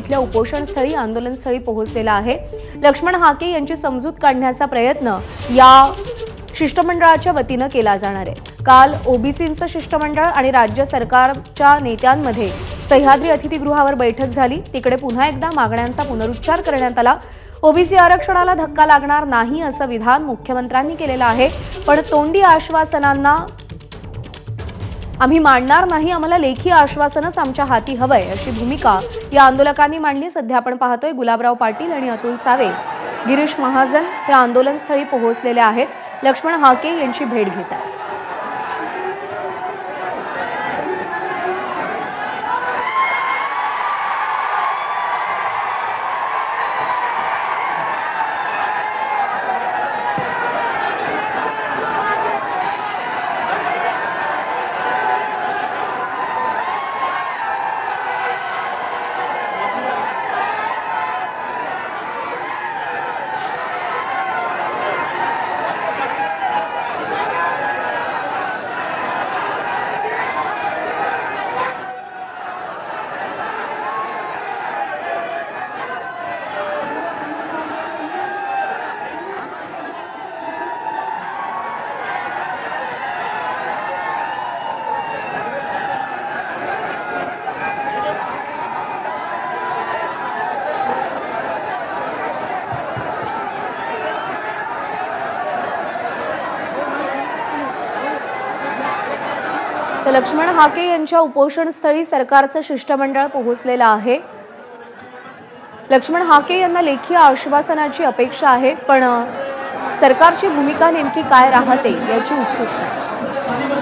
इथल्या उपोषणस्थळी आंदोलनस्थळी पोहोचलेला आहे। लक्ष्मण हाके यांची समजूत काढण्याचा प्रयत्न या शिष्टमंडळाच्या वतीने केला जाणार आहे। काल ओबीसींचं शिष्टमंडळ आणि राज्य सरकारच्या नेत्यांमध्ये सह्याद्री अतिथीगृहावर बैठक झाली। तिकडे पुन्हा एकदा मागण्यांचा पुनरुच्चार करण्यात आला। ओबीसी आरक्षणाला धक्का लागणार नाही असं विधान मुख्यमंत्र्यांनी केलेलं आहे, पण तोंडी आश्वासनांना आम्ही मानणार नाही, आम्हाला लेखी आश्वासनच आमच्या हाती हवंय अशी भूमिका या आंदोलकांनी मांडली। सध्या आपण पाहतोय गुलाबराव पाटील आणि अतुल सावे, गिरीश महाजन हे आंदोलनस्थळी पोहोचलेले आहेत। लक्ष्मण हाके यांची भेट घेत आहेत। तर लक्ष्मण हाके यांच्या उपोषणस्थळी सरकारचं शिष्टमंडळ पोहोचलेलं आहे। लक्ष्मण हाके यांना लेखी आश्वासनाची अपेक्षा आहे, पण सरकारची भूमिका नेमकी काय राहते याची उत्सुकता आहे।